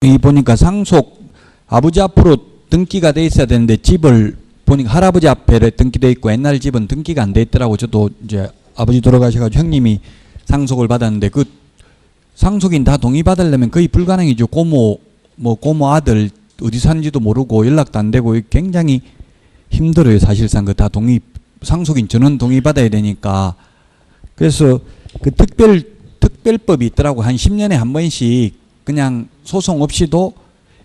이 보니까 상속 아버지 앞으로 등기가 돼 있어야 되는데 집을 보니까 할아버지 앞에 등기돼 있고 옛날 집은 등기가 안 돼 있더라고. 저도 이제 아버지 돌아가셔가지고 형님이 상속을 받았는데 그 상속인 다 동의받으려면 거의 불가능이죠. 고모 아들 어디 사는지도 모르고 연락도 안 되고 굉장히 힘들어요. 사실상 그 다 상속인 전원 동의받아야 되니까. 그래서 그 특별법이 있더라고. 한 10년에 한 번씩 그냥 소송 없이도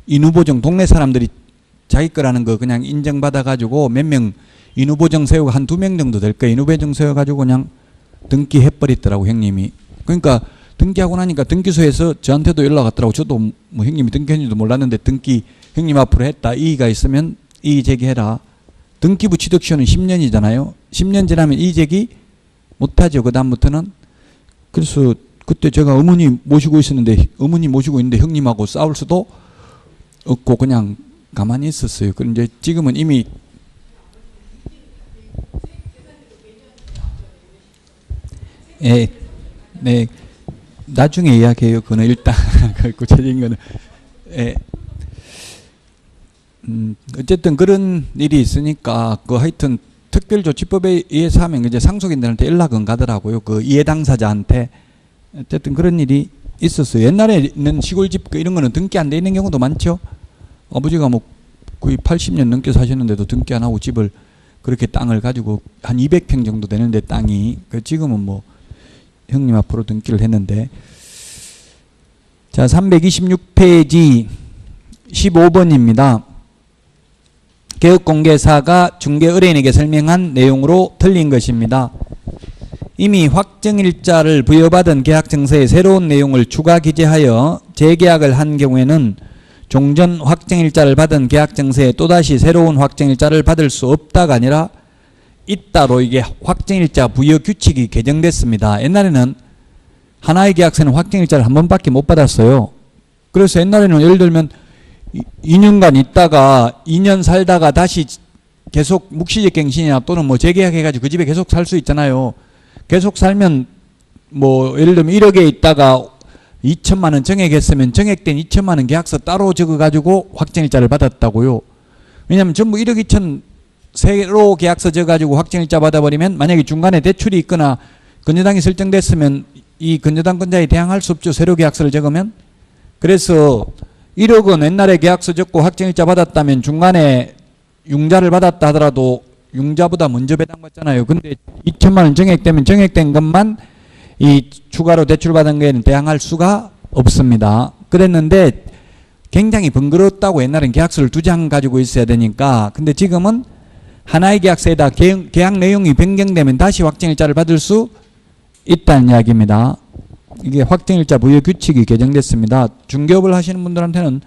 인후보정 동네 사람들이 자기 거라는 거 그냥 인정받아가지고 몇 명 인후보정 세우고 한 2명 정도 될 거예요. 인후보정 세워가지고 그냥 등기해버리더라고 형님이. 그러니까 등기하고 나니까 등기소에서 저한테도 연락 왔더라고. 저도 뭐 형님이 등기했는지도 몰랐는데 등기 형님 앞으로 했다. 이의가 있으면 이의 제기해라. 등기부 취득시효는 10년이잖아요. 10년 지나면 이의 제기 못하죠. 그 다음부터는. 그래서 그때 제가 어머니 모시고 있는데 형님하고 싸울 수도 없고 그냥 가만히 있었어요. 그런데 지금은 이미 네, 나중에 이야기해요. 그거는 일단 구체적인 거는 어쨌든 그런 일이 있으니까 그 하여튼 특별조치법에 의해서 하면 이제 상속인들한테 연락은 가더라고요. 그 이해 당사자한테. 어쨌든 그런 일이 있었어요. 옛날에는 시골집 이런 거는 등기 안 돼 있는 경우도 많죠. 아버지가 뭐 거의 80년 넘게 사셨는데도 등기 안 하고 집을 그렇게 땅을 가지고 한 200평 정도 되는데 땅이 지금은 뭐 형님 앞으로 등기를 했는데. 자, 326페이지 15번입니다. 개업공개사가 중개의뢰인에게 설명한 내용으로 틀린 것입니다. 이미 확정일자를 부여받은 계약증서에 새로운 내용을 추가 기재하여 재계약을 한 경우에는 종전 확정일자를 받은 계약증서에 또다시 새로운 확정일자를 받을 수 없다가 아니라 있다로 이게 확정일자 부여 규칙이 개정됐습니다. 옛날에는 하나의 계약서는 확정일자를 한 번밖에 못 받았어요. 그래서 옛날에는 예를 들면 2년간 있다가 2년 살다가 다시 계속 묵시적 갱신이나 또는 뭐 재계약해가지고 그 집에 계속 살 수 있잖아요. 계속 살면 뭐 예를 들면 1억에 있다가 2천만 원 정액했으면 정액된 2천만 원 계약서 따로 적어가지고 확정일자를 받았다고요. 왜냐하면 전부 1억 2천 새로 계약서 적어가지고 확정일자 받아버리면 만약에 중간에 대출이 있거나 건저당이 설정됐으면 이 건저당권자에 대항할 수 없죠. 새로 계약서를 적으면. 그래서 1억은 옛날에 계약서 적고 확정일자 받았다면 중간에 융자를 받았다 하더라도 융자보다 먼저 배당받잖아요. 근데 2천만 원 정액되면 정액된 것만 이 추가로 대출받은 거에는 대항할 수가 없습니다. 그랬는데 굉장히 번거롭다고. 옛날엔 계약서를 2장 가지고 있어야 되니까. 근데 지금은 하나의 계약서에다 계약 내용이 변경되면 다시 확정일자를 받을 수 있다는 이야기입니다. 이게 확정일자 부여 규칙이 개정됐습니다. 중개업을 하시는 분들한테는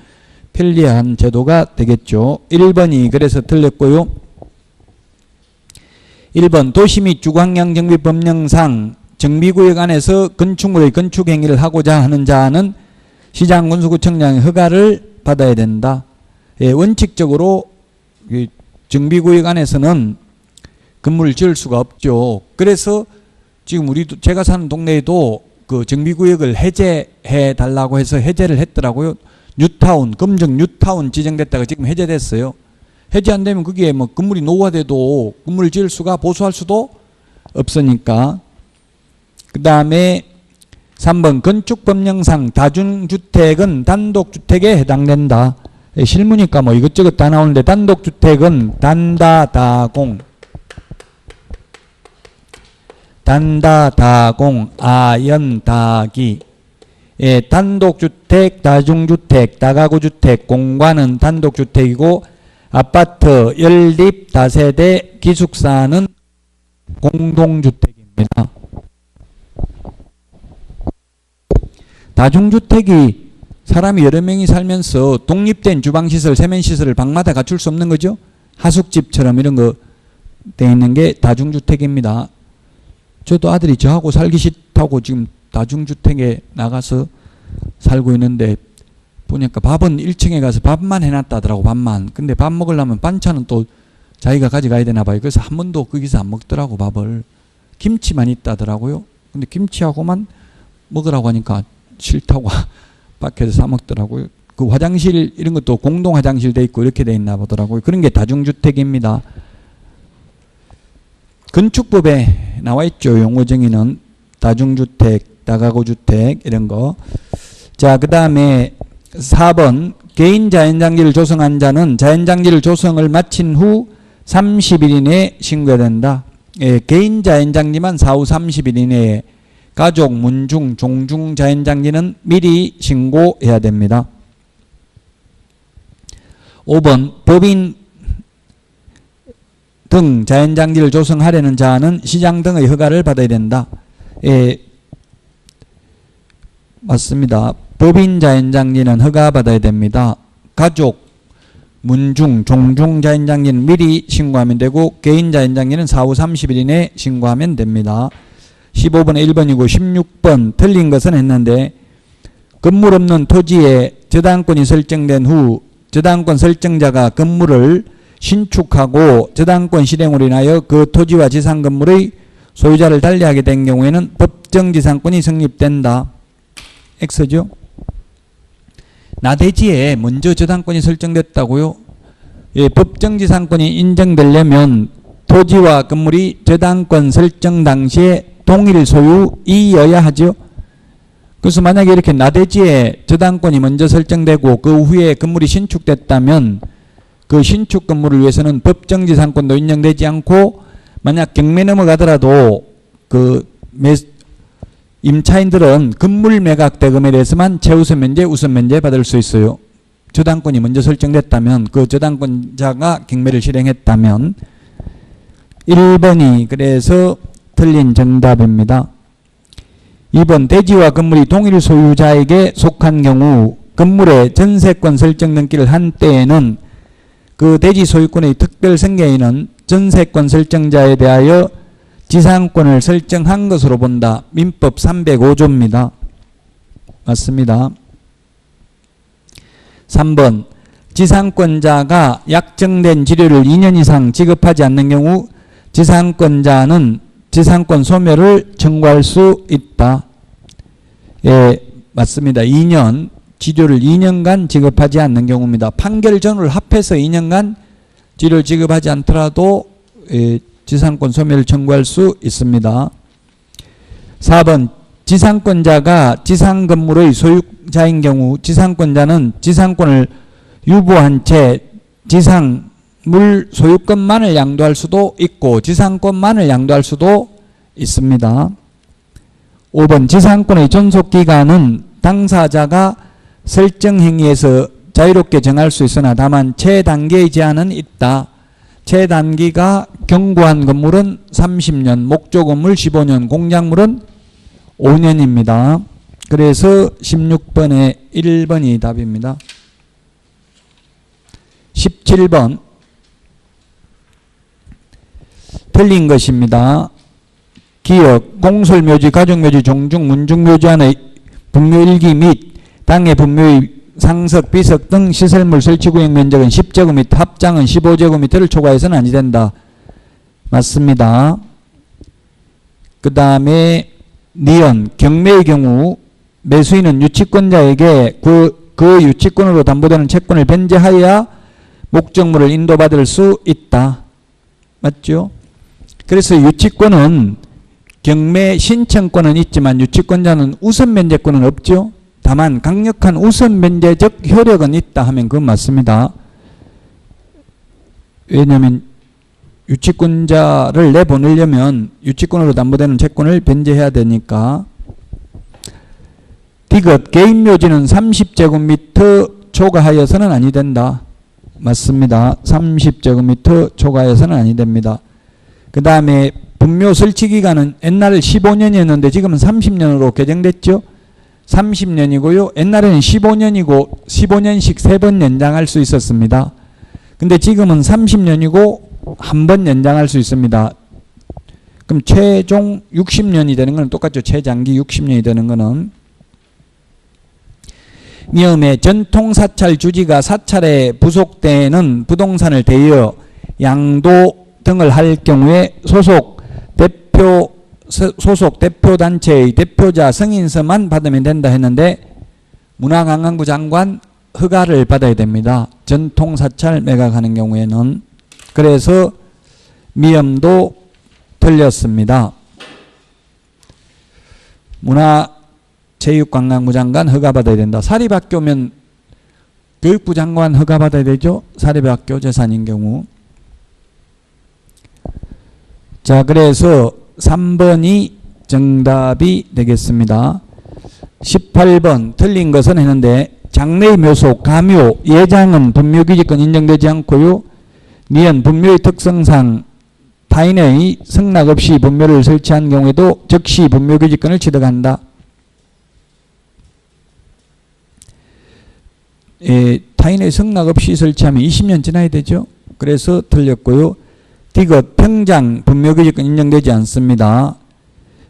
편리한 제도가 되겠죠. 1번이 그래서 틀렸고요. 1번 도시 및 주거환경정비법령상 정비구역 안에서 건축물의 건축행위를 하고자 하는 자는 시장군수구청장의 허가를 받아야 된다. 예, 원칙적으로 정비구역 안에서는 건물을 지을 수가 없죠. 그래서 지금 제가 사는 동네에도 그 정비구역을 해제해 달라고 해서 해제를 했더라고요. 뉴타운, 검정 뉴타운 지정됐다가 지금 해제됐어요. 해제 안 되면 그게 뭐 건물이 노후화돼도 건물을 지을 수가 보수할 수도 없으니까. 그 다음에 3번 건축법령상 다중주택은 단독주택에 해당된다. 실무니까 뭐 이것저것 다 나오는데 단독주택은 단다다공, 아연다기. 예, 단독주택, 다중주택, 다가구주택, 공관은 단독주택이고 아파트, 연립, 다세대, 기숙사는 공동주택입니다. 다중주택이 사람이 여러 명이 살면서 독립된 주방시설, 세면시설을 방마다 갖출 수 없는 거죠. 하숙집처럼 이런 거 돼 있는 게 다중주택입니다. 저도 아들이 저하고 살기 싫다고 지금 다중주택에 나가서 살고 있는데 보니까 밥은 1층에 가서 밥만 해놨다더라고. 밥만. 근데 밥 먹으려면 반찬은 또 자기가 가져가야 되나 봐요. 그래서 한 번도 거기서 안 먹더라고. 밥을. 김치만 있다더라고요. 근데 김치하고만 먹으라고 하니까 싫다고 밖에서 사 먹더라고요. 그 화장실 이런 것도 공동 화장실 돼 있고 이렇게 돼 있나 보더라고요. 그런 게 다중주택입니다. 건축법에 나와 있죠. 용어 정의는 다중주택, 다가구주택 이런 거. 자, 그 다음에 4번 개인 자연장지를 조성한 자는 자연장지를 조성을 마친 후 30일 이내에 신고해야 된다. 예, 개인 자연장지만 사후 30일 이내에, 가족, 문중, 종중 자연장지는 미리 신고해야 됩니다. 5번 법인 등 자연장지를 조성하려는 자는 시장 등의 허가를 받아야 된다. 예, 맞습니다. 법인 자연장지는 허가받아야 됩니다. 가족, 문중, 종중 자연장지는 미리 신고하면 되고 개인 자연장지는 사후 30일 이내에 신고하면 됩니다. 15번은 1번이고 16번 틀린 것은 했는데 건물 없는 토지에 저당권이 설정된 후 저당권 설정자가 건물을 신축하고 저당권 실행으로 인하여 그 토지와 지상 건물의 소유자를 달리하게 된 경우에는 법정지상권이 성립된다. X죠. 나대지에 먼저 저당권이 설정됐다고요? 예, 법정지상권이 인정되려면 토지와 건물이 저당권 설정 당시에 동일 소유이어야 하죠. 그래서 만약에 이렇게 나대지에 저당권이 먼저 설정되고 그 후에 건물이 신축됐다면 그 신축 건물을 위해서는 법정지상권도 인정되지 않고 만약 경매 넘어가더라도 그 임차인들은 건물 매각 대금에 대해서만 최우선 면제, 우선 면제 받을 수 있어요. 저당권이 먼저 설정됐다면 그 저당권자가 경매를 실행했다면 1번이 그래서 틀린 정답입니다. 2번 대지와 건물이 동일 소유자에게 속한 경우 건물의 전세권 설정 등기를 한 때에는 그 대지 소유권의 특별 승계인은 전세권 설정자에 대하여 지상권을 설정한 것으로 본다. 민법 305조입니다. 맞습니다. 3번 지상권자가 약정된 지료를 2년 이상 지급하지 않는 경우 지상권자는 지상권 소멸을 청구할 수 있다. 예, 맞습니다. 2년, 지료를 2년간 지급하지 않는 경우입니다. 판결 전후를 합해서 2년간 지료를 지급하지 않더라도 지상권 소멸을 청구할 수 있습니다. 4번 지상권자가 지상 건물의 소유자인 경우 지상권자는 지상권을 유보한 채 지상물 소유권만을 양도할 수도 있고 지상권만을 양도할 수도 있습니다. 5번 지상권의 존속기간은 당사자가 설정행위에서 자유롭게 정할 수 있으나 다만 최단계의 제한은 있다. 최단기가 경구한 건물은 30년, 목조 건물 15년, 공작물은 5년입니다. 그래서 16번에 1번이 답입니다. 17번 틀린 것입니다. 기역, 공설묘지, 가족묘지, 종중, 문중묘지 안의 분묘일기 및 당의 분묘의 상석, 비석 등 시설물 설치구역 면적은 10제곱미터, 합장은 15제곱미터를 초과해서는 아니 된다. 맞습니다. 그 다음에 니은, 경매의 경우 매수인은 유치권자에게 그 유치권으로 담보되는 채권을 변제하여야 목적물을 인도받을 수 있다. 맞죠? 그래서 유치권은 경매 신청권은 있지만 유치권자는 우선 면제권은 없죠. 다만 강력한 우선 면제적 효력은 있다 하면 그건 맞습니다. 왜냐하면 유치권자를 내보내려면 유치권으로 담보되는 채권을 변제해야 되니까. 디귿, 개인묘지는 30제곱미터 초과하여서는 아니 된다. 맞습니다. 30제곱미터 초과해서는 아니 됩니다. 그 다음에 분묘 설치기간은 옛날 15년이었는데 지금은 30년으로 개정됐죠. 30년이고요. 옛날에는 15년이고 15년씩 3번 연장할 수 있었습니다. 근데 지금은 30년이고 한 번 연장할 수 있습니다. 그럼 최종 60년이 되는 건 똑같죠. 최장기 60년이 되는 거는. 미음에 전통 사찰 주지가 사찰에 부속되는 부동산을 대여 양도 등을 할 경우에 소속 대표단체의 대표자 승인서만 받으면 된다 했는데 문화관광부 장관 허가를 받아야 됩니다. 전통 사찰 매각하는 경우에는. 그래서 미음도 틀렸습니다. 문화체육관광부 장관 허가받아야 된다. 사립학교면 교육부 장관 허가받아야 되죠. 사립학교 재산인 경우. 자, 그래서 3번이 정답이 되겠습니다. 18번 틀린 것은 했는데 장래의 묘소, 가묘, 예장은 분묘기지권 인정되지 않고요. 니은 분묘의 특성상 타인의 승낙 없이 분묘를 설치한 경우에도 즉시 분묘기지권을 취득한다. 타인의 승낙 없이 설치하면 20년 지나야 되죠. 그래서 틀렸고요. 디귿 평장 분묘기지권 인정되지 않습니다.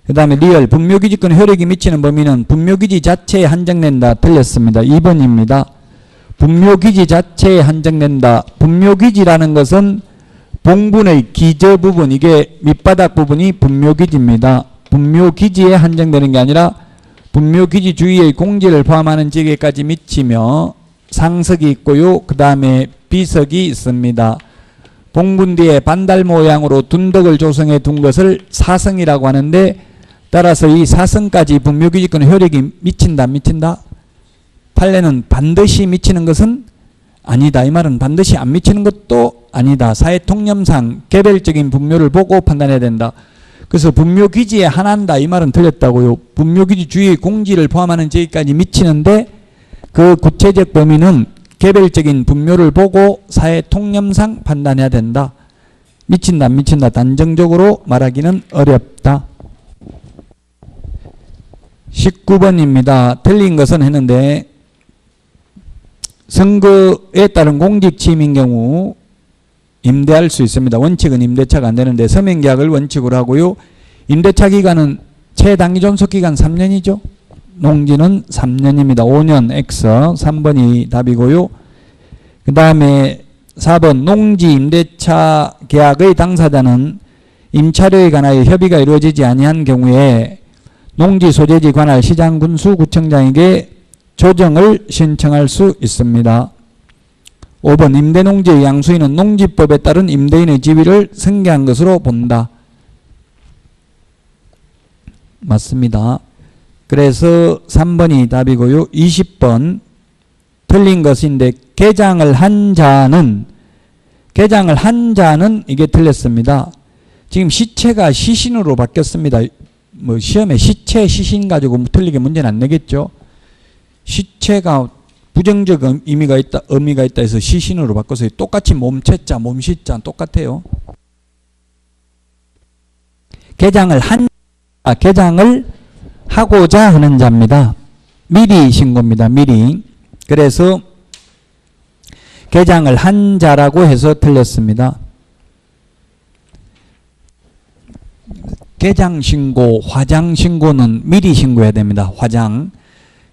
그 다음에 리얼 분묘기지권 효력이 미치는 범위는 분묘기지 자체에 한정된다. 틀렸습니다. 2번입니다. 분묘기지 자체에 한정된다. 분묘기지라는 것은 봉분의 기저 부분, 이게 밑바닥 부분이 분묘기지입니다. 분묘기지에 한정되는 게 아니라 분묘기지 주위의 공지를 포함하는 지역에까지 미치며 상석이 있고요. 그 다음에 비석이 있습니다. 봉분 뒤에 반달 모양으로 둔덕을 조성해 둔 것을 사성이라고 하는데, 따라서 이 사성까지 분묘기지권 효력이 미친다, 안 미친다? 판례는 반드시 미치는 것은 아니다. 이 말은 반드시 안 미치는 것도 아니다. 사회통념상 개별적인 분묘를 보고 판단해야 된다. 그래서 분묘기지에 한한다. 이 말은 틀렸다고요. 분묘기지 주위의 공지를 포함하는 지역까지 미치는데 그 구체적 범위는 개별적인 분묘를 보고 사회통념상 판단해야 된다. 미친다, 안 미친다 단정적으로 말하기는 어렵다. 19번입니다. 틀린 것은 했는데 선거에 따른 공직 취임인 경우 임대할 수 있습니다. 원칙은 임대차가 안 되는데 서명계약을 원칙으로 하고요. 임대차 기간은 최단기 존속기간 3년이죠. 농지는 3년입니다. 5년 X 3번이 답이고요. 그 다음에 4번 농지 임대차 계약의 당사자는 임차료에 관하여 협의가 이루어지지 아니한 경우에 농지 소재지 관할 시장 군수 구청장에게 조정을 신청할 수 있습니다. 5번 임대농지의 양수인은 농지법에 따른 임대인의 지위를 승계한 것으로 본다. 맞습니다. 그래서 3번이 답이고요. 20번 틀린 것인데 개장을 한 자는 이게 틀렸습니다. 지금 시체가 시신으로 바뀌었습니다. 뭐 시험에 시체 시신 가지고 틀리게 문제는 안 내겠죠. 시체가 부정적 의미가 있다 해서 시신으로 바꿔서 똑같이 몸체자 몸시자 똑같아요. 개장을 하고자 하는 자입니다. 미리 신고입니다. 미리. 그래서 개장을 한 자라고 해서 틀렸습니다. 개장 신고, 화장 신고는 미리 신고해야 됩니다. 화장.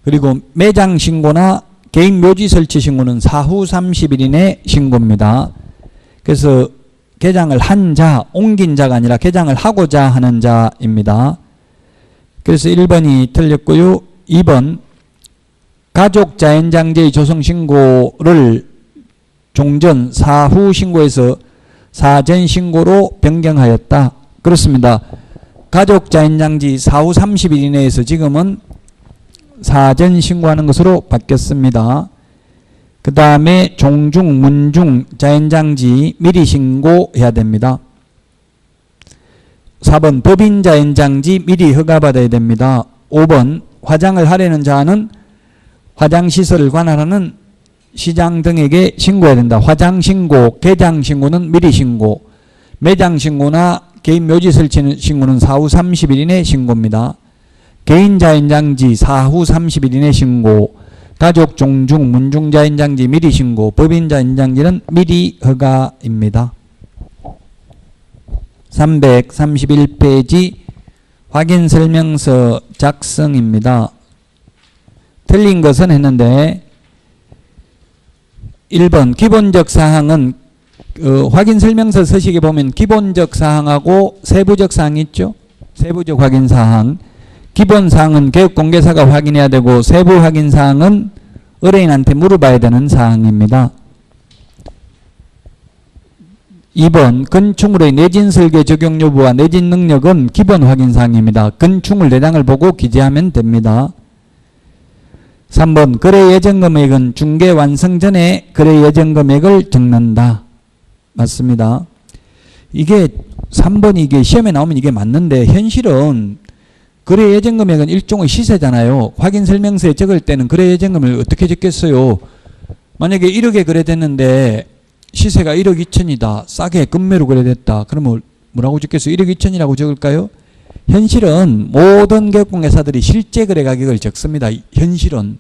그리고 매장 신고나 개인 묘지 설치 신고는 사후 30일 이내 신고입니다. 그래서 개장을 한 자, 옮긴 자가 아니라 개장을 하고자 하는 자입니다. 그래서 1번이 틀렸고요. 2번 가족 자연장제의 조성 신고를 종전 사후 신고에서 사전 신고로 변경하였다. 그렇습니다. 가족 자연장지 사후 30일 이내에서 지금은 사전 신고하는 것으로 바뀌었습니다. 그 다음에 종중, 문중, 자연장지 미리 신고해야 됩니다. 4번 법인 자연장지 미리 허가받아야 됩니다. 5번 화장을 하려는 자는 화장시설을 관할하는 시장 등에게 신고해야 된다. 화장신고, 개장신고는 미리 신고, 매장신고나 개인 묘지 설치 신고는 사후 30일 이내 신고입니다. 개인 자연장지 사후 30일 이내 신고, 가족 종중, 문중 자연장지 미리 신고, 법인 자연장지는 미리 허가입니다. 331페이지 확인설명서 작성입니다. 틀린 것은 했는데 1번 기본적 사항은 확인설명서 서식에 보면 기본적 사항하고 세부적 사항이 있죠. 세부적 확인사항. 기본사항은 개업공개사가 확인해야 되고 세부 확인사항은 의뢰인한테 물어봐야 되는 사항입니다. 2번 건축물의 내진 설계 적용 여부와 내진 능력은 기본 확인 사항입니다. 건축물 내장을 보고 기재하면 됩니다. 3번 거래 예정 금액은 중개 완성 전에 거래 예정 금액을 적는다. 맞습니다. 이게 3번이 이게 시험에 나오면 이게 맞는데 현실은 거래 예정 금액은 일종의 시세잖아요. 확인 설명서에 적을 때는 거래 예정 금액을 어떻게 적겠어요? 만약에 1억에 거래됐는데 시세가 1억 2천이다. 싸게 급매로 거래됐다. 그러면 뭐라고 적겠어요? 1억 2천이라고 적을까요? 현실은 모든 개업공개사들이 실제 거래 가격을 적습니다. 현실은.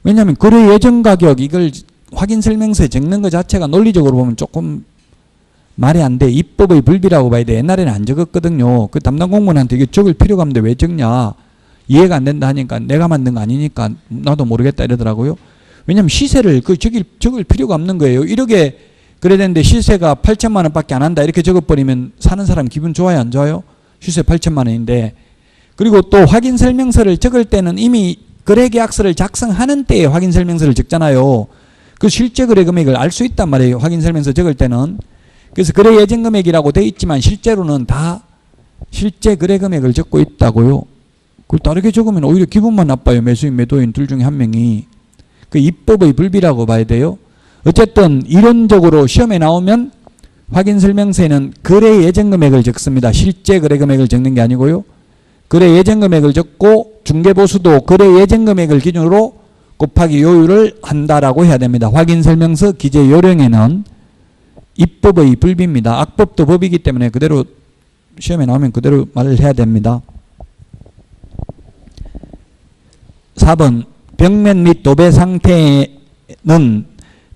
왜냐하면 거래 예정 가격 이걸 확인 설명서에 적는 것 자체가 논리적으로 보면 조금 말이 안 돼. 입법의 불비라고 봐야 돼. 옛날에는 안 적었거든요. 그 담당 공무원한테 이게 적을 필요가 없는데 왜 적냐. 이해가 안 된다 하니까 내가 만든 거 아니니까 나도 모르겠다 이러더라고요. 왜냐하면 시세를 적을 필요가 없는 거예요. 1억에 거래됐는데 시세가 8천만 원밖에 안 한다. 이렇게 적어버리면 사는 사람 기분 좋아요? 안 좋아요? 시세 8천만 원인데. 그리고 또 확인 설명서를 적을 때는 이미 거래계약서를 작성하는 때에 확인 설명서를 적잖아요. 그 실제 거래 금액을 알 수 있단 말이에요. 확인 설명서 적을 때는. 그래서 거래 예정 금액이라고 돼 있지만 실제로는 다 실제 거래 금액을 적고 있다고요. 그걸 다르게 적으면 오히려 기분만 나빠요. 매수인, 매도인 둘 중에 한 명이. 그 입법의 불비라고 봐야 돼요. 어쨌든 이론적으로 시험에 나오면 확인 설명서에는 거래 예정 금액을 적습니다. 실제 거래 금액을 적는 게 아니고요. 거래 예정 금액을 적고 중개보수도 거래 예정 금액을 기준으로 곱하기 요율을 한다라고 해야 됩니다. 확인 설명서 기재 요령에는 입법의 불비입니다. 악법도 법이기 때문에 그대로 시험에 나오면 그대로 말을 해야 됩니다. 4번 벽면 및 도배 상태는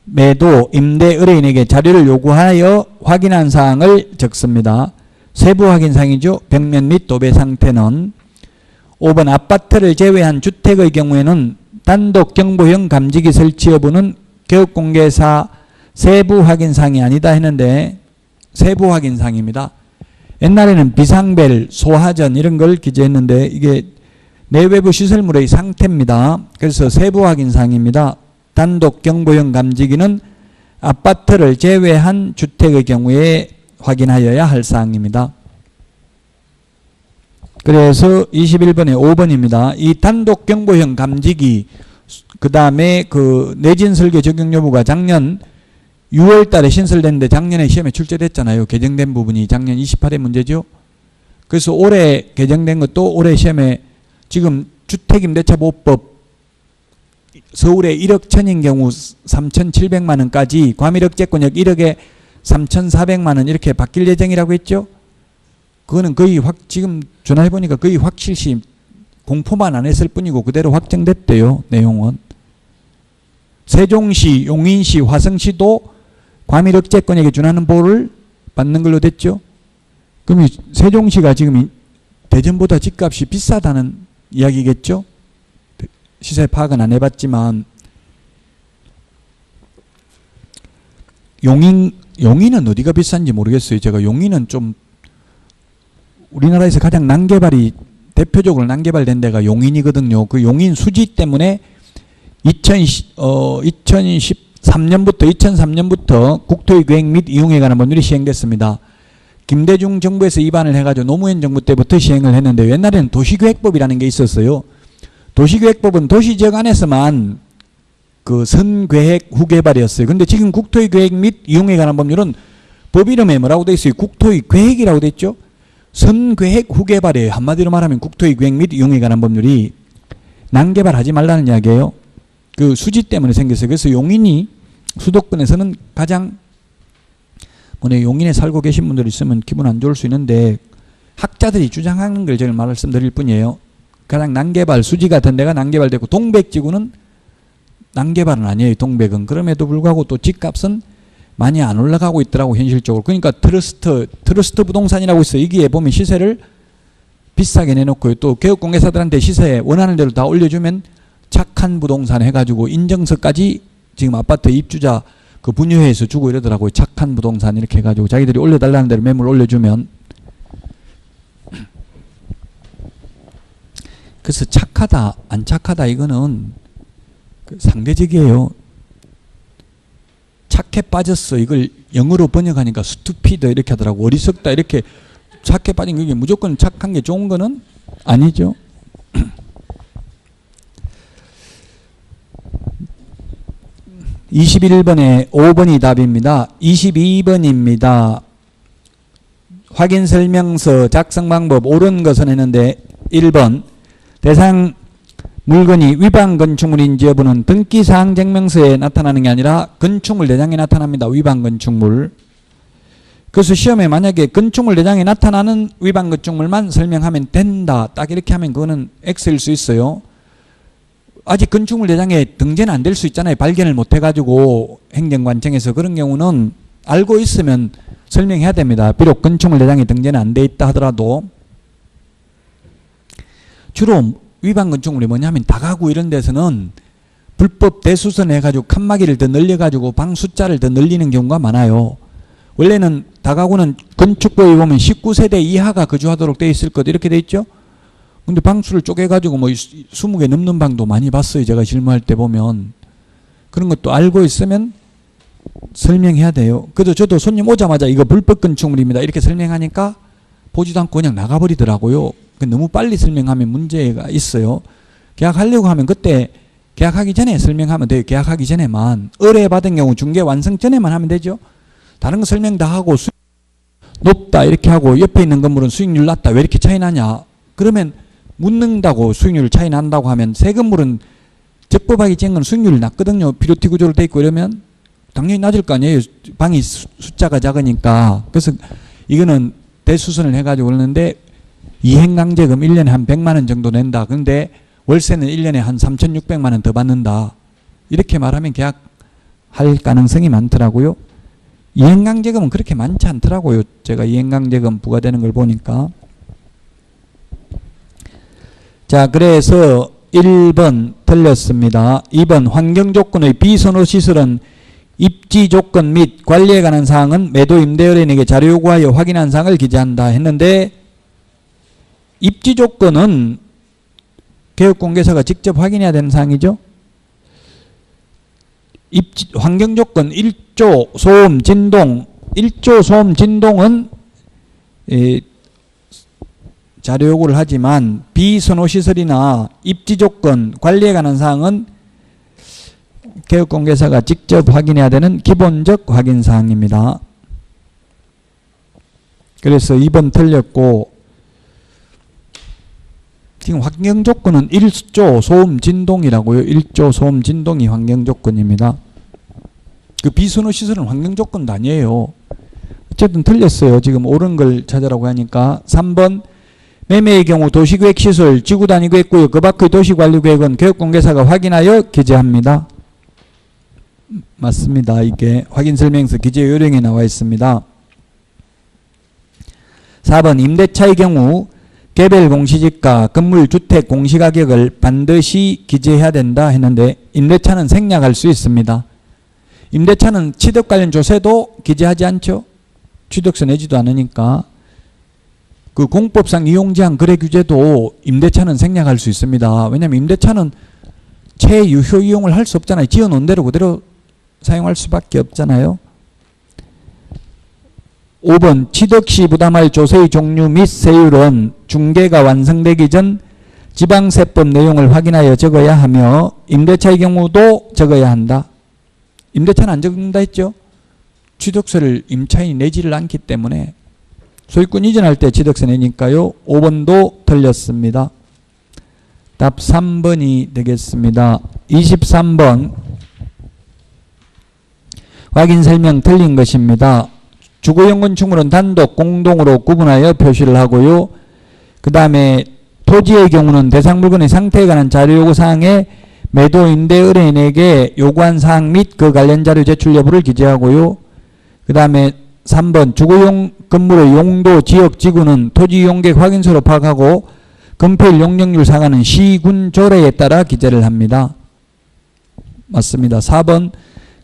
매도, 임대, 의뢰인에게 자료를 요구하여 확인한 사항을 적습니다. 세부 확인 사항이죠. 벽면 및 도배 상태는. 5번 아파트를 제외한 주택의 경우에는 단독 경보형 감지기 설치 여부는 개업공개사 세부 확인 사항이 아니다 했는데 세부 확인 사항입니다. 옛날에는 비상벨, 소하전 이런 걸 기재했는데 이게 내외부 시설물의 상태입니다. 그래서 세부 확인 사항입니다. 단독 경보형 감지기는 아파트를 제외한 주택의 경우에 확인하여야 할 사항입니다. 그래서 21번에 5번입니다. 이 단독 경보형 감지기 그 다음에 그 내진 설계 적용 여부가 작년 6월 달에 신설됐는데 작년에 시험에 출제됐잖아요. 개정된 부분이 작년 28회 문제죠. 그래서 올해 개정된 것도 올해 시험에 지금 주택임대차보호법 서울에 1억 천인 경우 3,700만 원까지 과밀억제권역 1억에 3,400만 원 이렇게 바뀔 예정이라고 했죠. 그거는 거의 지금 전화해보니까 거의 확실시 공포만 안 했을 뿐이고 그대로 확정됐대요. 내용은. 세종시, 용인시, 화성시도 과밀억제권역에 준하는 보호를 받는 걸로 됐죠. 그럼 세종시가 지금 대전보다 집값이 비싸다는 이야기겠죠. 시세 파악은 안 해봤지만 용인은 어디가 비싼지 모르겠어요. 제가 용인은 좀 우리나라에서 가장 난개발이 대표적으로 난개발된 데가 용인이거든요. 그 용인 수지 때문에 2003년부터 국토의 계획 및 이용에 관한 법률이 시행됐습니다. 김대중 정부에서 입안을 해가지고 노무현 정부 때부터 시행을 했는데 옛날에는 도시계획법이라는 게 있었어요. 도시계획법은 도시지역 안에서만 그 선계획 후개발이었어요. 근데 지금 국토의 계획 및 이용에 관한 법률은 법 이름에 뭐라고 돼 있어요? 국토의 계획이라고 돼 있죠. 선계획 후개발이에요. 한마디로 말하면 국토의 계획 및 이용에 관한 법률이 난개발하지 말라는 이야기예요. 그 수지 때문에 생겼어요. 그래서 용인이 수도권에서는 가장 용인에 살고 계신 분들 있으면 기분 안 좋을 수 있는데 학자들이 주장하는 걸 제가 말씀드릴 뿐이에요. 가장 난개발 수지 같은 데가 난개발되고 동백지구는 난개발은 아니에요. 동백은. 그럼에도 불구하고 또 집값은 많이 안 올라가고 있더라고 현실적으로. 그러니까 트러스트 부동산이라고 있어요. 여기에 보면 시세를 비싸게 내놓고요. 또 개업공개사들한테 시세 원하는 대로 다 올려주면 착한 부동산 해가지고 인정서까지 지금 아파트 입주자 그 분유회에서 주고 이러더라고요. 착한 부동산 이렇게 해가지고 자기들이 올려달라는 대로 매물 올려주면. 그래서 착하다 안 착하다 이거는 상대적이에요. 착해 빠졌어. 이걸 영어로 번역하니까 스투피드 이렇게 하더라고. 어리석다 이렇게. 착해 빠진 게 무조건 착한 게 좋은 거는 아니죠. 21번에 5번이 답입니다. 22번입니다. 확인 설명서 작성 방법 옳은 것은 했는데 1번 대상 물건이 위반 건축물인지 여부는 등기사항 증명서에 나타나는 게 아니라 건축물 내장에 나타납니다. 위반 건축물. 그래서 시험에 만약에 건축물 내장에 나타나는 위반 건축물만 설명하면 된다. 딱 이렇게 하면 그거는 X일 수 있어요. 아직 건축물 내장에 등재는 안 될 수 있잖아요. 발견을 못 해가지고 행정관청에서. 그런 경우는 알고 있으면 설명해야 됩니다. 비록 건축물 내장에 등재는 안 돼 있다 하더라도. 주로 위반 건축물이 뭐냐면 다가구 이런 데서는 불법 대수선 해가지고 칸막이를 더 늘려가지고 방 숫자를 더 늘리는 경우가 많아요. 원래는 다가구는 건축법에 보면 19세대 이하가 거주하도록 돼 있을 것 이렇게 돼 있죠. 근데 방수를 쪼개가지고 뭐 20개 넘는 방도 많이 봤어요. 제가 질문할 때 보면. 그런 것도 알고 있으면 설명해야 돼요. 그래도 저도 손님 오자마자 이거 불법 건축물입니다. 이렇게 설명하니까 보지도 않고 그냥 나가버리더라고요. 너무 빨리 설명하면 문제가 있어요. 계약하려고 하면 그때 계약하기 전에 설명하면 돼요. 계약하기 전에만. 의뢰받은 경우 중개 완성 전에만 하면 되죠. 다른 거 설명 다 하고 높다 이렇게 하고 옆에 있는 건물은 수익률 낮다. 왜 이렇게 차이 나냐. 그러면 묻는다고 수익률 차이 난다고 하면 새 건물은 적법하게 지은 건 수익률이 낮거든요. 비료티 구조로 돼 있고 이러면 당연히 낮을 거 아니에요. 방이 숫자가 작으니까. 그래서 이거는 대수선을 해가지고 그러는데 이행강제금 1년에 한 100만 원 정도 낸다. 근데 월세는 1년에 한 3,600만 원 더 받는다. 이렇게 말하면 계약할 가능성이 많더라고요. 이행강제금은 그렇게 많지 않더라고요. 제가 이행강제금 부과되는 걸 보니까. 자, 그래서 1번 틀렸습니다. 2번 환경조건의 비선호시설은 입지조건 및 관리에 관한 사항은 매도 임대인에게 자료 요구하여 확인한 사항을 기재한다 했는데 입지조건은 개업공개사가 직접 확인해야 되는 사항이죠. 환경조건 1조 소음 진동 1조 소음 진동은 자료 요구를 하지만 비선호시설이나 입지조건 관리에 관한 사항은 개업공개사가 직접 확인해야 되는 기본적 확인사항입니다. 그래서 2번 틀렸고 지금 환경조건은 1조 소음 진동이라고요. 1조 소음 진동이 환경조건입니다. 그 비선호시설은 환경조건도 아니에요. 어쨌든 틀렸어요. 지금 옳은 걸 찾으라고 하니까 3번 매매의 경우 도시계획시설, 지구단위계획구역, 그 밖의 도시관리계획은 개업공개사가 확인하여 기재합니다. 맞습니다. 이게 확인설명서 기재요령에 나와 있습니다. 4번 임대차의 경우 개별 공시지가, 건물 주택 공시가격을 반드시 기재해야 된다 했는데 임대차는 생략할 수 있습니다. 임대차는 취득 관련 조세도 기재하지 않죠. 취득세 내지도 않으니까. 그 공법상 이용제한 거래 규제도 임대차는 생략할 수 있습니다. 왜냐하면 임대차는 채유효 이용을 할 수 없잖아요. 지어놓은 대로 그대로 사용할 수밖에 없잖아요. 5번 취득시 부담할 조세의 종류 및 세율은 중개가 완성되기 전 지방세법 내용을 확인하여 적어야 하며 임대차의 경우도 적어야 한다. 임대차는 안 적는다 했죠. 취득세를 임차인이 내지를 않기 때문에 소유권 이전할 때 취득세 내니까요. 5번도 틀렸습니다. 답 3번이 되겠습니다. 23번 확인 설명 틀린 것입니다. 주거용 건축물은 단독 공동으로 구분하여 표시를 하고요. 그 다음에 토지의 경우는 대상 물건의 상태에 관한 자료 요구 사항에 매도 임대 의뢰인에게 요구한 사항 및 그 관련 자료 제출 여부를 기재하고요. 그 다음에 3번 주거용 건물의 용도 지역 지구는 토지 이용객 확인서로 파악하고 건폐율 용적률 상한은 시군 조례에 따라 기재를 합니다. 맞습니다. 4번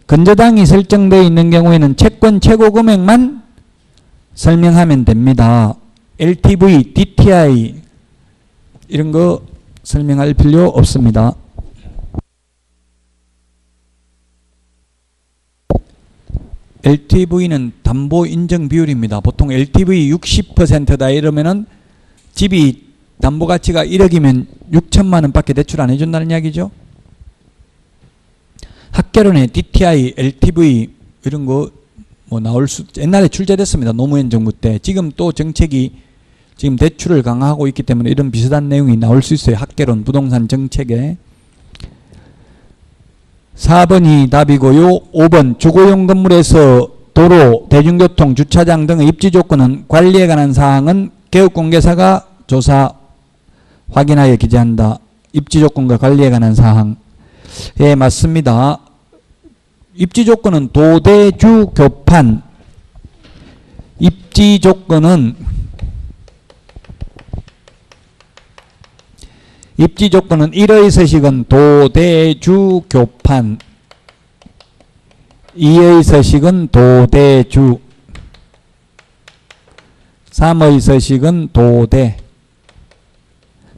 건저당이 설정되어 있는 경우에는 채권 최고 금액만 설명하면 됩니다. LTV, DTI 이런 거 설명할 필요 없습니다. LTV는 담보 인정 비율입니다. 보통 LTV 60%다 이러면은 집이 담보 가치가 1억이면 6천만 원밖에 대출 안 해준다는 이야기죠. 학개론에 DTI, LTV 이런 거 뭐 나올 수 옛날에 출제됐습니다. 노무현 정부 때. 지금 또 정책이 지금 대출을 강화하고 있기 때문에 이런 비슷한 내용이 나올 수 있어요. 학개론 부동산 정책에. 4번이 답이고요. 5번 주거용 건물에서 도로, 대중교통, 주차장 등의 입지 조건은 관리에 관한 사항은 개업공개사가 조사 확인하여 기재한다. 입지 조건과 관리에 관한 사항. 예, 맞습니다. 입지 조건은 도대주 교판. 입지 조건은 입지 조건은 1의 서식은 도대주 교판, 2의 서식은 도대주, 3의 서식은 도대,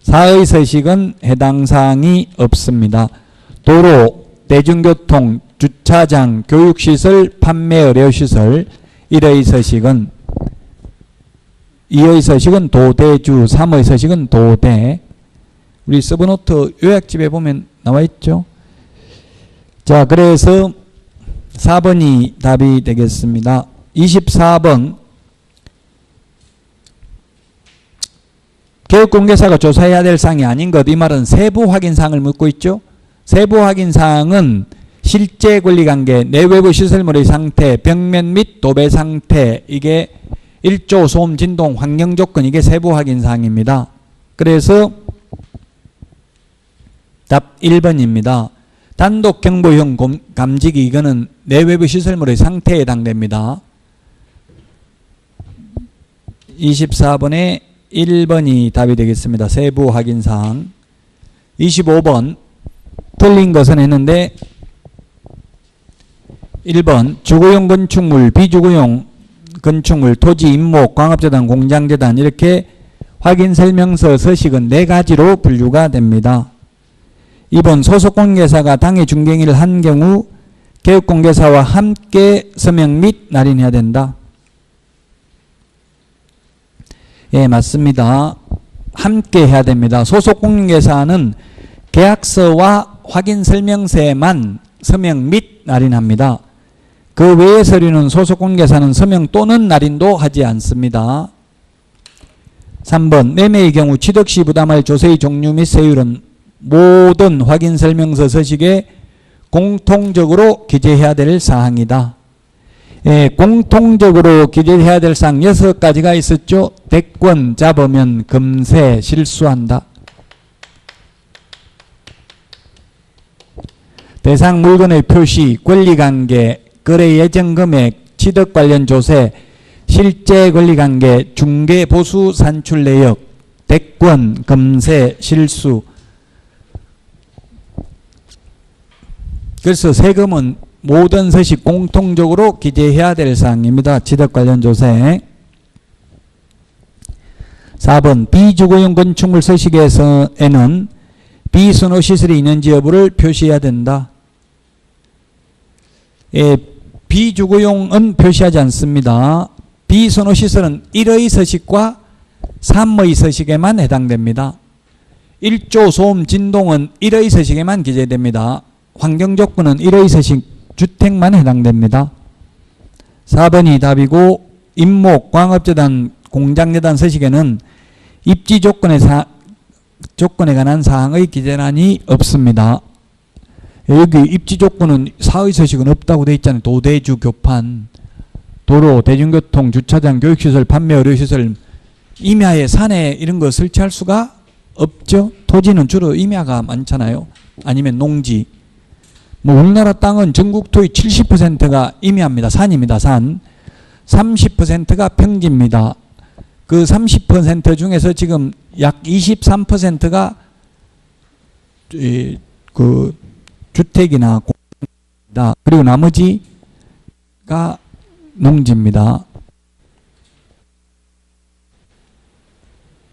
4의 서식은 해당 사항이 없습니다. 도로, 대중교통, 주차장, 교육시설, 판매 의료시설, 1의 서식은 2의 서식은 도대주, 3의 서식은 도대. 우리 서브노트 요약집에 보면 나와 있죠. 자, 그래서 4번이 답이 되겠습니다. 24번 개업공개사가 조사해야 될 사항이 아닌 것. 이 말은 세부 확인사항을 묻고 있죠. 세부 확인사항은 실제 권리관계, 내외부 시설물의 상태, 벽면 및 도배 상태, 이게 일조, 소음, 진동, 환경조건, 이게 세부 확인사항입니다. 그래서 답 1번입니다. 단독 경보형 감지기, 이거는 내외부 시설물의 상태에 해당됩니다. 24번에 1번이 답이 되겠습니다. 세부 확인사항. 25번 틀린 것은 했는데 1번 주거용 건축물, 비주거용 건축물, 토지, 임목, 광업재단, 공장재단 이렇게 확인설명서 서식은 4가지로 분류가 됩니다. 2번 소속공개사가 당해 중개행위를 한 경우 개업공개사와 함께 서명 및 날인해야 된다. 예, 맞습니다. 함께 해야 됩니다. 소속공개사는 계약서와 확인설명서에만 서명 및 날인합니다. 그 외의 서류는 소속공개사는 서명 또는 날인도 하지 않습니다. 3번 매매의 경우 취득시 부담할 조세의 종류 및 세율은 모든 확인설명서 서식에 공통적으로 기재해야 될 사항이다. 예, 공통적으로 기재해야 될 사항 6가지가 있었죠. 대권, 잡으면, 금세, 실수한다. 대상 물건의 표시, 권리관계, 거래 예정 금액, 취득 관련 조세, 실제 권리관계, 중개 보수 산출 내역, 대권, 금세, 실수. 그래서 세금은 모든 서식 공통적으로 기재해야 될 사항입니다. 취득 관련 조세. 4번 비주거용 건축물 서식에는 비선호 시설이 있는지 여부를 표시해야 된다. 예, 비주거용은 표시하지 않습니다. 비선호 시설은 1의 서식과 3의 서식에만 해당됩니다. 1조 소음 진동은 1의 서식에만 기재됩니다. 환경조건은 1의 서식 주택만 해당됩니다. 4번이 답이고 임목, 광업재단, 공장재단 서식에는 입지 조건에 관한 사항의 기재란이 없습니다. 여기 입지 조건은 4의 서식은 없다고 되어 있잖아요. 도대주 교판, 도로, 대중교통, 주차장, 교육시설, 판매 의료시설, 임야에 산에 이런 거 설치할 수가 없죠. 토지는 주로 임야가 많잖아요. 아니면 농지. 뭐 우리나라 땅은 전국 토의 70%가 임야입니다. 산입니다. 산. 30%가 평지입니다. 그 30% 중에서 지금 약 23%가 그 주택이나 공장입니다. 그리고 나머지가 농지입니다.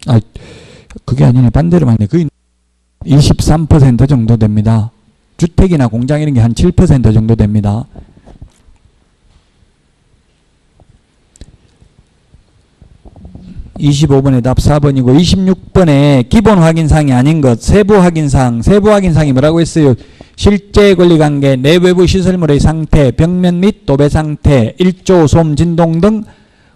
아, 그게 아니네. 반대로 맞네. 거의 23% 정도 됩니다. 주택이나 공장 이런 게 한 7% 정도 됩니다. 25번에 답 4번이고 26번에 기본 확인사항이 아닌 것 세부 확인사항. 세부 확인사항이 뭐라고 했어요? 실제 권리관계, 내외부 시설물의 상태, 벽면 및 도배 상태, 일조, 소음, 진동 등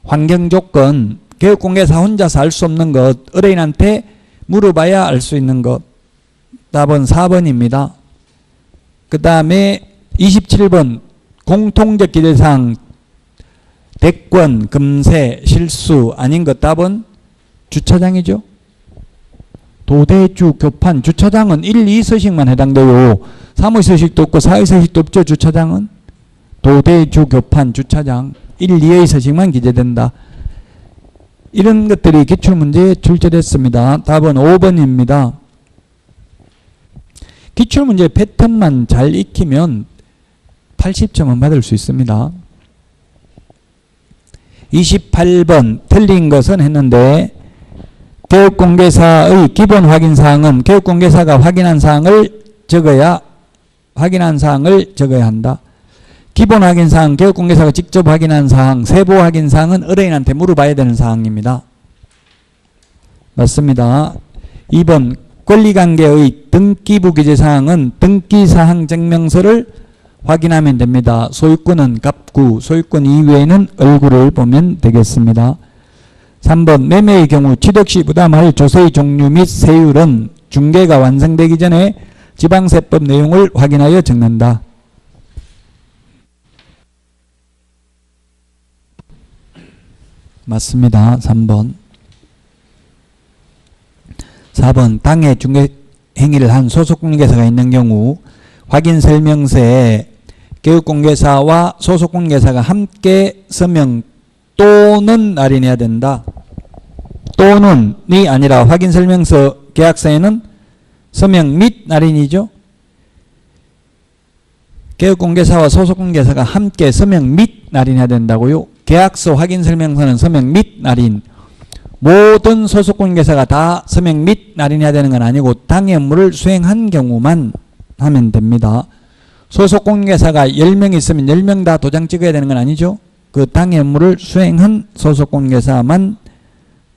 환경조건, 교육공개사 혼자서 알 수 없는 것, 의뢰인한테 물어봐야 알 수 있는 것. 답은 4번입니다. 그 다음에 27번 공통적 기재사항 대권, 금세, 실수 아닌 것. 답은 주차장이죠. 도대주, 교판, 주차장은 1, 2서식만 해당돼요. 3의 서식도 없고 4의 서식도 없죠. 주차장은 도대주, 교판, 주차장 1, 2의 서식만 기재된다. 이런 것들이 기출문제에 출제됐습니다. 답은 5번입니다. 기출문제 패턴만 잘 익히면 80점은 받을 수 있습니다. 28번 틀린 것은 했는데 교육공개사의 기본 확인사항은 교육공개사가 확인한 사항을 적어야 한다. 기본 확인사항, 교육공개사가 직접 확인한 사항, 세부 확인사항은 의뢰인한테 물어봐야 되는 사항입니다. 맞습니다. 2번 권리관계의 등기부 기재사항은 등기사항 증명서를 확인하면 됩니다. 소유권은 갑구, 소유권 이외에는 얼굴을 보면 되겠습니다. 3번 매매의 경우 취득시 부담할 조세의 종류 및 세율은 중개가 완성되기 전에 지방세법 내용을 확인하여 적는다. 맞습니다. 3번. 4번 당해 중개 행위를 한 소속공개사가 있는 경우 확인설명서에 교육공개사와 소속공개사가 함께 서명 또는 날인해야 된다. 또는이 아니라 확인설명서 계약서에는 서명 및 날인이죠. 교육공개사와 소속공개사가 함께 서명 및 날인해야 된다고요. 계약서 확인설명서는 서명 및 날인. 모든 소속공개사가 다 서명 및 날인해야 되는 건 아니고 당해 업무를 수행한 경우만 하면 됩니다. 소속공개사가 10명 있으면 10명 다 도장 찍어야 되는 건 아니죠. 그 당해 업무를 수행한 소속공개사만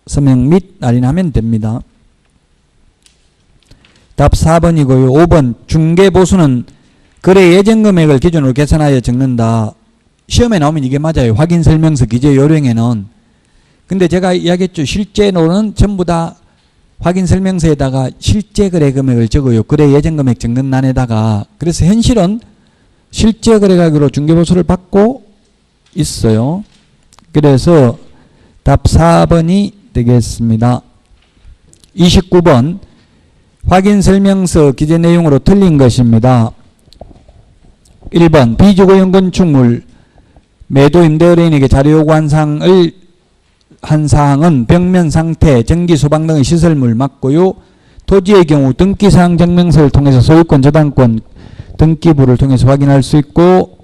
서명 및 날인하면 됩니다. 답 4번이고요. 5번 중개보수는 거래 예정금액을 기준으로 계산하여 적는다. 시험에 나오면 이게 맞아요. 확인설명서 기재 요령에는. 근데 제가 이야기했죠. 실제로는 전부 다 확인설명서에다가 실제 거래 금액을 적어요. 거래 예정금액 적는 란에다가. 그래서 현실은 실제 거래가격으로 중개보수를 받고 있어요. 그래서 답 4번이 되겠습니다. 29번 확인설명서 기재 내용으로 틀린 것입니다. 1번 비주거용 건축물 매도 임대 의뢰인에게 자료 요구한 사항은 벽면 상태, 전기, 소방 등의 시설물 맞고요. 토지의 경우 등기사항 증명서를 통해서 소유권, 저당권, 등기부를 통해서 확인할 수 있고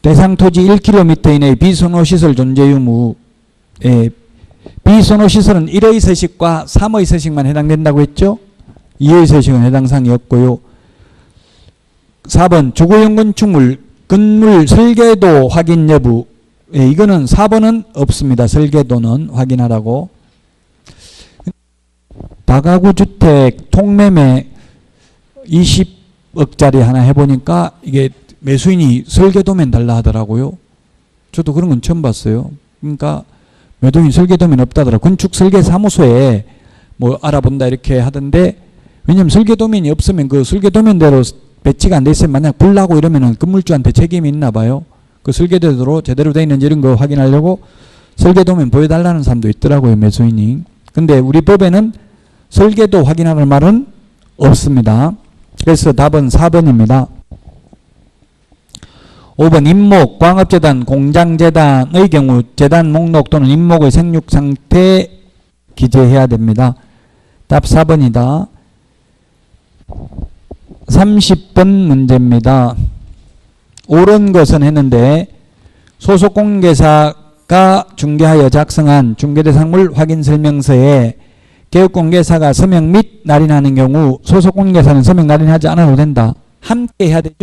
대상 토지 1km 이내의 비선호시설 존재 유무. 비선호시설은 1의 서식과 3의 서식만 해당된다고 했죠. 2의 서식은 해당 사항이 없고요. 4번 주거용 건축물 건물 설계도 확인 여부. 이거는 4번은 없습니다. 설계도는 확인하라고. 다가구 주택 통매매 20억짜리 하나 해보니까 이게 매수인이 설계도면 달라 하더라고요. 저도 그런 건 처음 봤어요. 그러니까 매도인 설계도면 없다더라. 건축설계사무소에 뭐 알아본다 이렇게 하던데, 왜냐면 설계도면이 없으면 그 설계도면대로 배치가 안 돼 있으면 만약 불 나고 이러면은 건물주한테 책임이 있나 봐요. 그 설계도로 제대로 되어 있는지 이런 거 확인하려고 설계도면 보여달라는 사람도 있더라고요. 매수인이. 근데 우리 법에는 설계도 확인하는 말은 없습니다. 그래서 답은 4번입니다. 5번 임목, 광업재단, 공장재단의 경우 재단 목록 또는 임목의 생육 상태 기재해야 됩니다. 답 4번이다. 30번 문제입니다. 옳은 것은 했는데 소속공개사가 중개하여 작성한 중개대상물 확인설명서에 교육공개사가 서명 및 날인하는 경우 소속공개사는 서명 날인하지 않아도 된다. 함께 해야 되죠.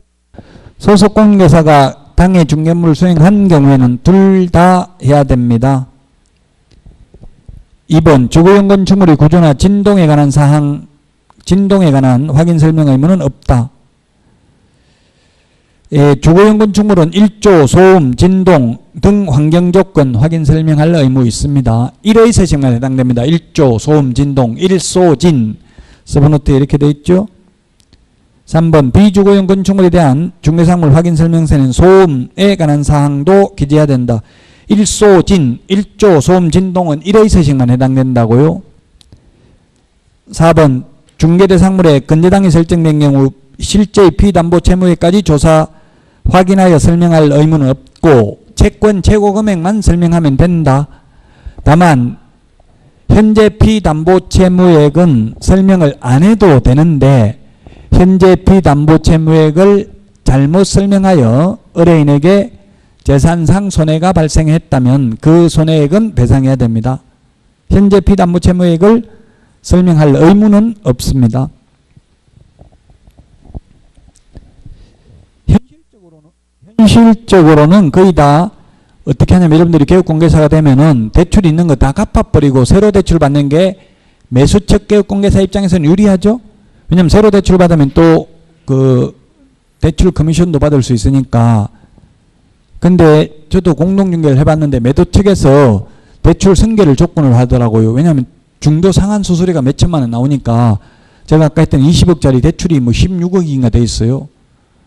소속공개사가 당해 중개물을 수행한 경우에는 둘 다 해야 됩니다. 2번 주거용 건축물의 구조나 진동에 관한 사항, 진동에 관한 확인 설명 의무는 없다. 주거용 건축물은 일조, 소음, 진동 등 환경 조건 확인 설명할 의무 있습니다. 1의 서식만 해당됩니다. 일조, 소음, 진동, 일소진. 서브노트에 이렇게 되어 있죠. 3번 비주거용 건축물에 대한 중개사항물 확인 설명서에는 소음에 관한 사항도 기재해야 된다. 일소진, 일조, 소음, 진동은 1의 서식만 해당된다고요. 4번 중개대상물에 건재당이 설정된 경우 실제 피담보 채무액까지 조사 확인하여 설명할 의무는 없고 채권 최고 금액만 설명하면 된다. 다만 현재 피담보 채무액은 설명을 안 해도 되는데 현재 피담보 채무액을 잘못 설명하여 의뢰인에게 재산상 손해가 발생했다면 그 손해액은 배상해야 됩니다. 현재 피담보 채무액을 설명할 의무는 없습니다. 현실적으로는 거의 다 어떻게 하냐면 여러분들이 개업공개사가 되면은 대출이 있는 거 다 갚아버리고 새로 대출 받는 게 매수측 개업공개사 입장에서는 유리하죠. 왜냐면 새로 대출 받으면 또 그 대출 커미션도 받을 수 있으니까. 근데 저도 공동중개를 해봤는데 매도 측에서 대출 승계를 조건을 하더라고요. 왜냐하면 중도 상한 수수료가 몇 천만 원 나오니까 제가 아까 했던 20억짜리 대출이 뭐 16억인가 돼 있어요.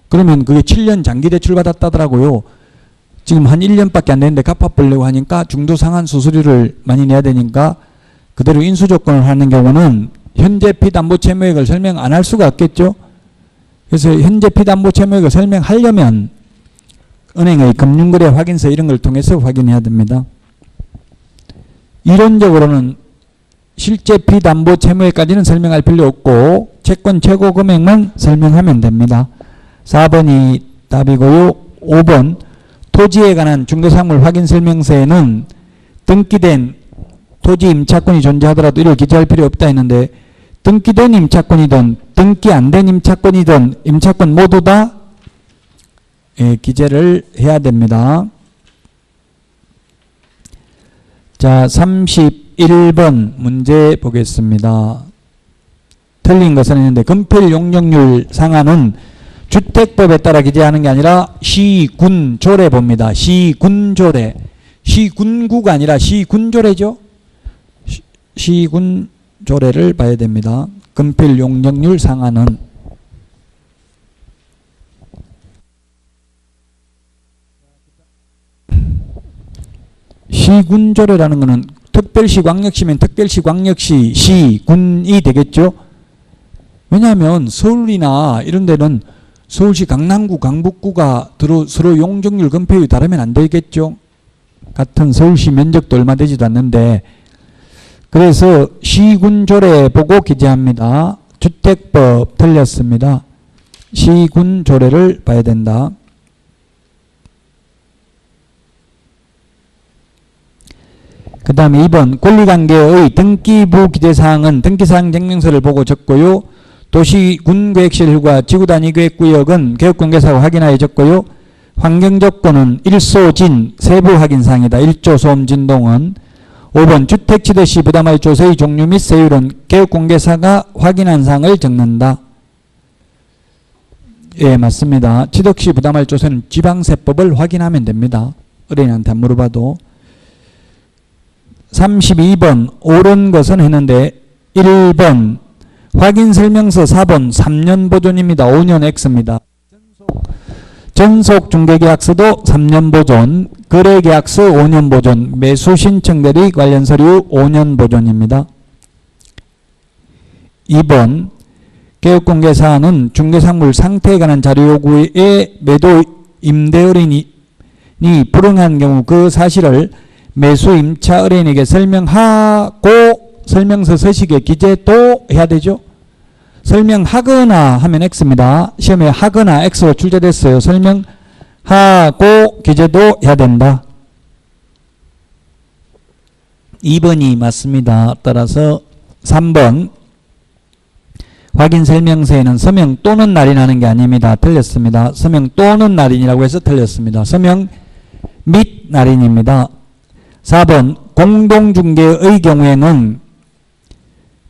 그러면 그게 7년 장기 대출 받았다더라고요. 지금 한 1년밖에 안 됐는데 갚아보려고 하니까 중도 상한 수수료를 많이 내야 되니까 그대로 인수조건을 하는 경우는 현재 피담보 채무액을 설명 안 할 수가 없겠죠. 그래서 현재 피담보 채무액을 설명하려면 은행의 금융거래 확인서 이런 걸 통해서 확인해야 됩니다. 이론적으로는 실제 피담보 채무액까지는 설명할 필요 없고 채권 최고 금액만 설명하면 됩니다. 4번이 답이고요. 5번 토지에 관한 중개사항물 확인 설명서에는 등기된 토지 임차권이 존재하더라도 이를 기재할 필요 없다 했는데 등기된 임차권이든 등기 안 된 임차권이든 임차권 모두 다 기재를 해야 됩니다. 자, 31번 문제 보겠습니다. 틀린 것은 있는데 건폐율 용적률 상한은 주택법에 따라 기재하는 게 아니라 시군조례 봅니다. 시군조례. 시군구가 아니라 시군조례죠. 시군조례를 봐야 됩니다. 건폐율 용적률 상한은 시군조례라는 것은 특별시 광역시면 특별시 광역시 시군이 되겠죠. 왜냐하면 서울이나 이런 데는 서울시 강남구 강북구가 서로 용적률 건폐율이 다르면 안 되겠죠. 같은 서울시 면적도 얼마 되지도 않는데 그래서 시군조례 보고 기재합니다. 주택법 틀렸습니다. 시군조례를 봐야 된다. 그 다음에 2번 권리관계의 등기부 기재사항은 등기사항 증명서를 보고 적고요. 도시군계획실과 지구단위계획구역은 개업공개사가 확인하여 적고요. 환경조건은 일소진 세부 확인사항이다. 일조 소음 진동은. 5번 주택지대시 부담할 조세의 종류 및 세율은 개업공개사가 확인한 사항을 적는다. 예, 맞습니다. 취득시 부담할 조세는 지방세법을 확인하면 됩니다. 의뢰인한테 안 물어봐도. 32번 옳은 것은 했는데 1번 확인설명서 4번 3년 보존입니다. 5년 X입니다. 전속중개계약서도 3년 보존, 거래계약서 5년 보존, 매수신청대리 관련 서류 5년 보존입니다. 2번 개업공개사항은 중개상물 상태에 관한 자료 요구에 매도 임대의뢰인이 불응한 경우 그 사실을 매수 임차 의뢰인에게 설명하고 설명서 서식에 기재도 해야 되죠. 설명하거나 하면 X입니다. 시험에 하거나 X로 출제됐어요. 설명하고 기재도 해야 된다. 2번이 맞습니다. 따라서 3번 확인 설명서에는 서명 또는 날인하는 게 아닙니다. 틀렸습니다. 서명 또는 날인이라고 해서 틀렸습니다. 서명 및 날인입니다. 4번 공동중개의 경우에는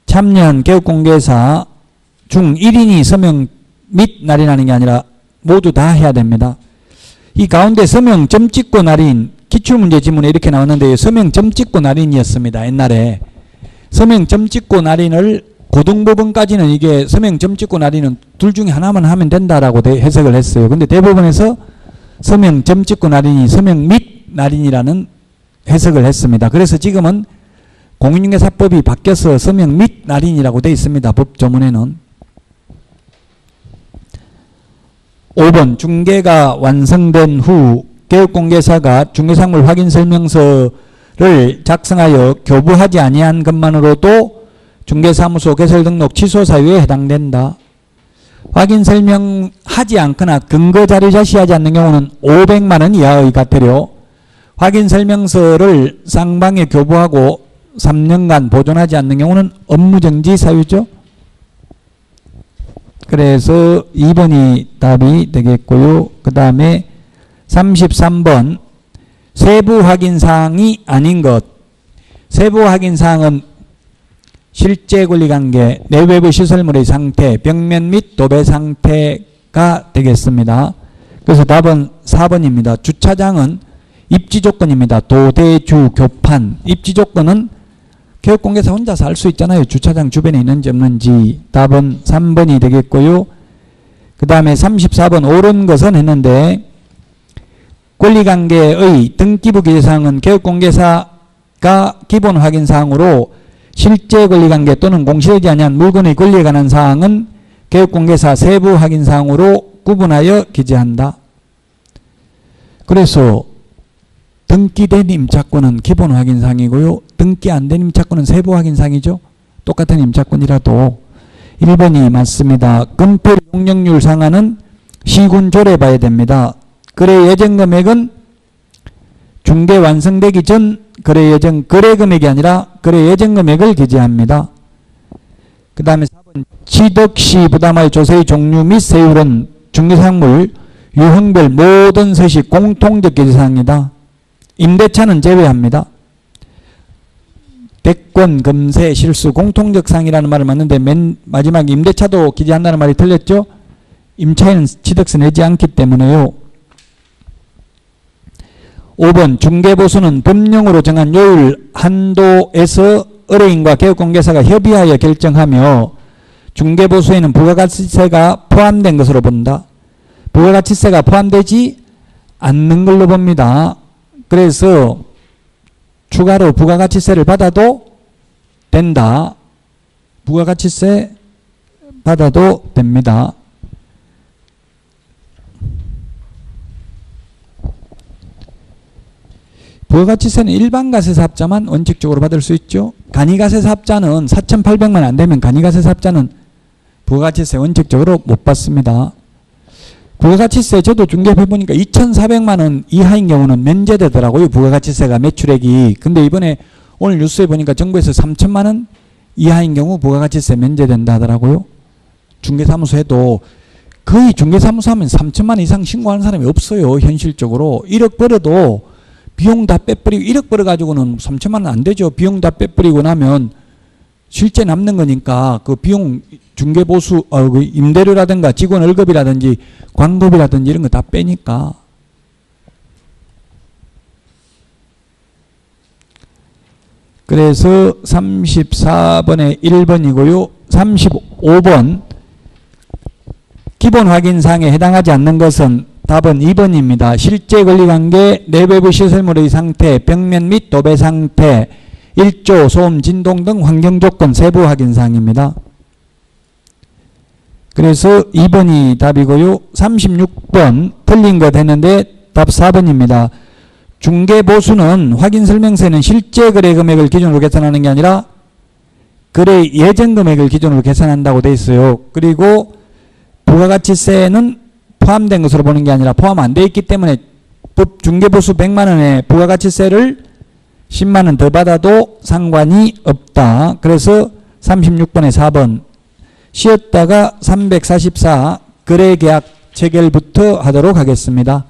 참여한 개업공개사 중 1인이 서명 및 날인하는 게 아니라 모두 다 해야 됩니다. 이 가운데 서명 점 찍고 날인 기출문제 지문에 이렇게 나왔는데 서명 점 찍고 날인이었습니다. 옛날에 서명 점 찍고 날인을 고등법원까지는 이게 서명 점 찍고 날인은 둘 중에 하나만 하면 된다라고 해석을 했어요. 근데 대법원에서 서명 점 찍고 날인이 서명 및 날인이라는 해석을 했습니다. 그래서 지금은 공인중개사법이 바뀌어서 서명 및 날인이라고 되어 있습니다. 법조문에는. 5번 중개가 완성된 후 개업공개사가 중개사물 확인설명서를 작성하여 교부하지 아니한 것만으로도 중개사무소 개설등록 취소 사유에 해당된다. 확인설명하지 않거나 근거자료 제시하지 않는 경우는 500만 원 이하의 과태료, 확인설명서를 쌍방에 교부하고 3년간 보존하지 않는 경우는 업무정지 사유죠. 그래서 2번이 답이 되겠고요. 그 다음에 33번 세부 확인사항이 아닌 것. 세부 확인사항은 실제 권리관계, 내외부 시설물의 상태, 벽면 및 도배 상태가 되겠습니다. 그래서 답은 4번입니다. 주차장은 입지조건입니다. 도대주 교판. 입지조건은 개업공개사 혼자서 알 수 있잖아요. 주차장 주변에 있는지 없는지. 답은 3번이 되겠고요. 그 다음에 34번 옳은 것은 했는데 권리관계의 등기부 기재사항은 개업공개사가 기본 확인사항으로 실제 권리관계 또는 공시되지 아니한 물건의 권리에 관한 사항은 개업공개사 세부 확인사항으로 구분하여 기재한다. 그래서 등기된 임차권은 기본 확인사항이고요. 등기 안 된 임차권은 세부 확인사항이죠. 똑같은 임차권이라도. 1번이 맞습니다. 건폐 용적률 상한은 시군 조례봐야 됩니다. 거래 예정 금액은 중개 완성되기 전 거래 예정 거래 금액이 아니라 거래 예정 금액을 기재합니다. 그 다음에 4번 취득 시 부담할 조세의 종류 및 세율은 중개사물 유형별 모든 서식 공통적 기재사항이다. 임대차는 제외합니다. 대권, 금세, 실수, 공통적 사항이라는 말을 맞는데 맨 마지막 임대차도 기재한다는 말이 틀렸죠? 임차인은 취득세 내지 않기 때문에요. 5번 중개보수는 법령으로 정한 요율 한도에서 의뢰인과 개업공개사가 협의하여 결정하며 중개보수에는 부가가치세가 포함된 것으로 본다. 부가가치세가 포함되지 않는 걸로 봅니다. 그래서 추가로 부가가치세를 받아도 된다. 부가가치세 받아도 됩니다. 부가가치세는 일반 가세사업자만 원칙적으로 받을 수 있죠. 간이가세사업자는 4,800만 안 되면 간이가세사업자는 부가가치세 원칙적으로 못 받습니다. 부가가치세 저도 중개해보니까 2,400만 원 이하인 경우는 면제되더라고요. 부가가치세가 매출액이. 근데 이번에 오늘 뉴스에 보니까 정부에서 3천만 원 이하인 경우 부가가치세 면제된다 하더라고요. 중개사무소에도 거의 중개사무소 하면 3천만 원 이상 신고하는 사람이 없어요. 현실적으로. 1억 벌어도 비용 다 빼버리고 1억 벌어가지고는 3천만 원 안 되죠. 비용 다 빼버리고 나면 실제 남는 거니까 그 비용 중개보수 그 임대료라든가 직원 월급이라든지 광고비라든지 이런 거 다 빼니까. 그래서 34번에 1번이고요. 35번 기본 확인사항에 해당하지 않는 것은 답은 2번입니다. 실제 권리관계, 내외부 시설물의 상태, 벽면 및 도배 상태, 일조, 소음, 진동 등 환경조건 세부 확인사항입니다. 그래서 2번이 답이고요. 36번 틀린 것 했는데 답 4번입니다. 중개보수는 확인설명서에는 실제 거래 금액을 기준으로 계산하는 게 아니라 거래 예정 금액을 기준으로 계산한다고 되어 있어요. 그리고 부가가치세는 포함된 것으로 보는 게 아니라 포함 안 돼 있기 때문에 중개보수 100만 원에 부가가치세를 10만 원 더 받아도 상관이 없다. 그래서 36번에 4번 쉬었다가 344 거래계약 체결부터 하도록 하겠습니다.